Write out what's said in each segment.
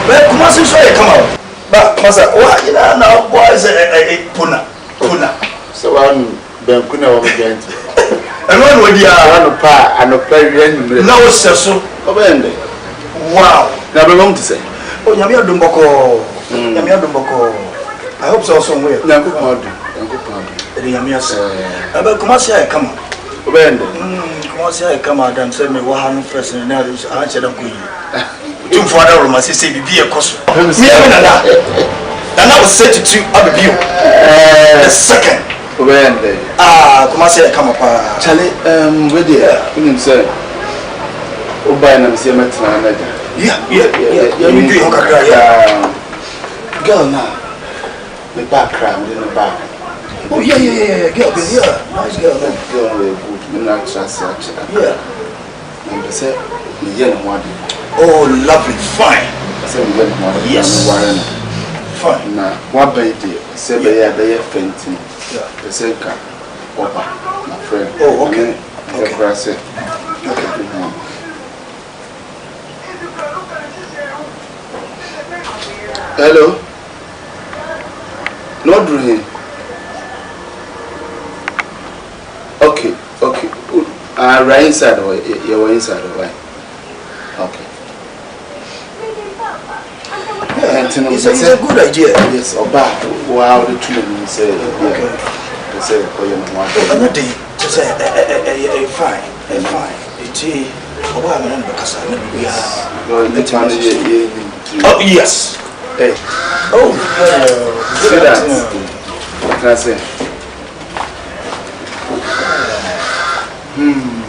But come on, so you come out. But Masa, what you know now? Boys, puna. So I'm Benkuna over again. And when would you are and a player? No, so. Wow. Now, I'm going to say, Oh, Yamia Dumboko. Yamia Dumboko. I hope so somewhere. Yanko Pond. Yamia, but come on, say I come. When come on, say I come out and send me 100 first and now is answered up with you. Two father or my sister be a cost. And I was set to up a view. The second. when they come on, say I come up. Charlie, where they are, you say, oh, by them, see, I'm Yeah. Girl now, the background in the back. Oh, yeah. Girl, nice girl. Girl, good, not just Yeah. And they say, the yellow one. Oh, lovely, fine. I said, the yellow one. Yes. Fine. Now, what baby, say they are fainting. Yeah. The same car, my friend. Oh, okay. Okay. Hello? Not doing. Okay. Right inside or you were inside or why? Okay. Yeah, it's a good idea. Yes, or back. Wow, the children say, okay. They say, oh, you know what? Another day, to say, fine. It's oh, yes. Hey. Oh, see that? What can I say?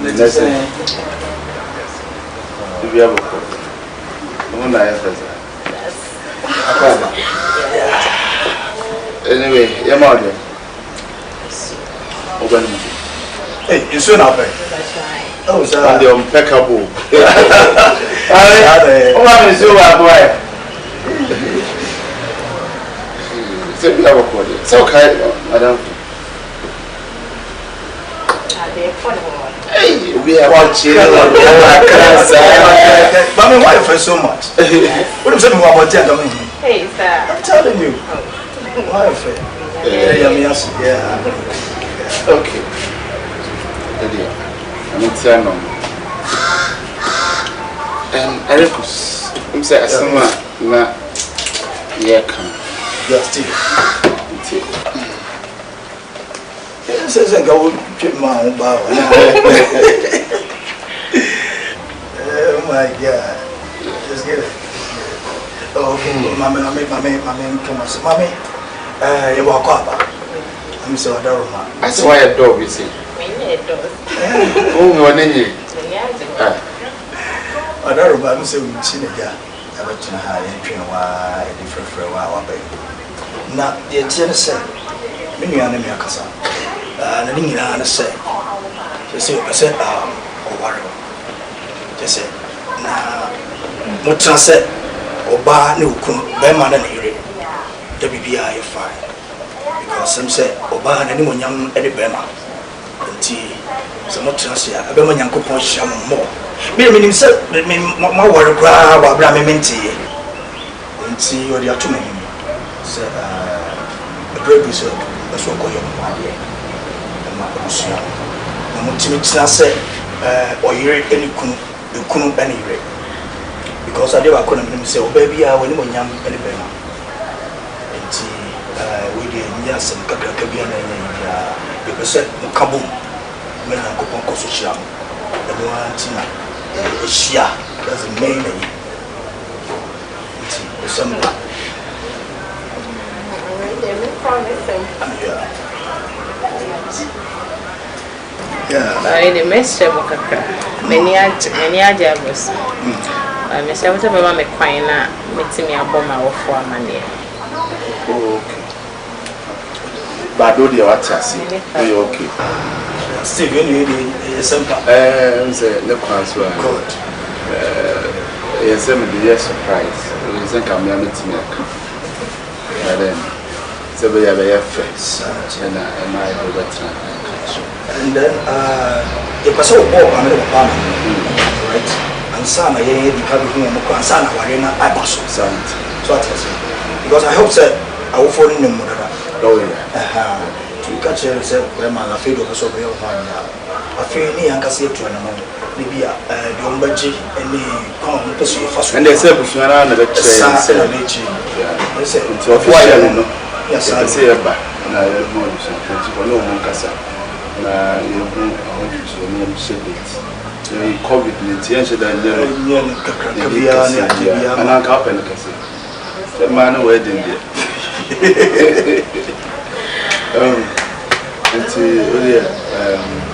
Let's say. If you have a call, anyway, you're more than. Hey, you soon up. Oh, sir. And the impeccable. Oh, I'm so boy. Say we have a call. It's okay, madam. Hey, we are watching. Mommy, why you feel so much? What am I saying about that? Hey, sir. I'm telling you. Why you feel? Yeah. Okay. I'm telling you. Ericus, I'm saying, someone, not yeah, come. Yes, still. Says I go to my own bow. Oh my God. Just get it. Okay, mommy, come on. Mommy, you walk up. I'm so adorable. I saw a dog, you see. Oh, one in you. Adorable, I'm so senior. I went to high entry and why different for a while. Now, the agenda said, many enemy are concerned. And I didn't say, I said, oh, worry. They said, nah, what I said, or bar no come, Beman and Erie, WBI fine. Because some said, or bar anyone young Eddie Bema, and tea, so much I say, I don't want to sham more. Maybe himself, my worry grab or bram minty, and see what you are to me. Said, a great result, that's what I call you. I said, or you any kunu any because I never couldn't say, oh, baby, I will never young any better. And we did yes and Kakabian and you said, Kaboom, when I go on Kosociam, the one Tina, a Shia, that's a name. Yeah, the message of many ajabos. I miss out of my quina, meeting me a bomber for money. Okay. But do the watch, I see. Okay. Still, you simple. Say, no answer. Good. Yes, I'm a surprise. You think I'm going to make. And then, so we have a face, and I do that. And then, the person who bought another apartment, right? And Ansana, you have him, Ansana, Warena, I must. So I tell you. Because I hope that I will fall in the mother. Oh, yeah. To catch yourself, where my field of a so real one. I feel me and can see to an amount. Maybe a Dombaji and the common person first. And they said, if you're not a lecture, yes, I say about more no Moncasa. Na you COVID-19 and I can't the man wedding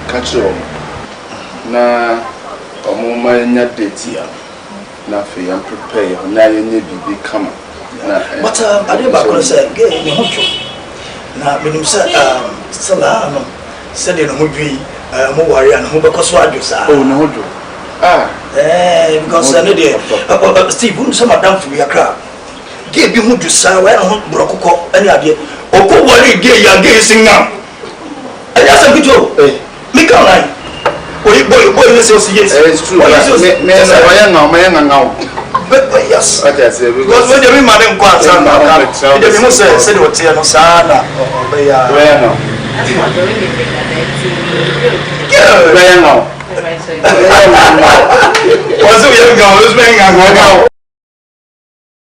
catch na omoma date here na fe am prepare na you need be come but I dey back on say get me hocho na benim say sala no said no modwi mo wari an ho bekoso adwosa oh no hojo because no dey Steve who some madam for ya kra get bi ho dwosa wa na ho brokoko ani ade okobori ge ya ge singa aya say bijo me come line boy you say yes it's true me now but yes I say because when you man in kwanta na ka dey me say the hotel no sana be ya no yeah now was you young girl who's being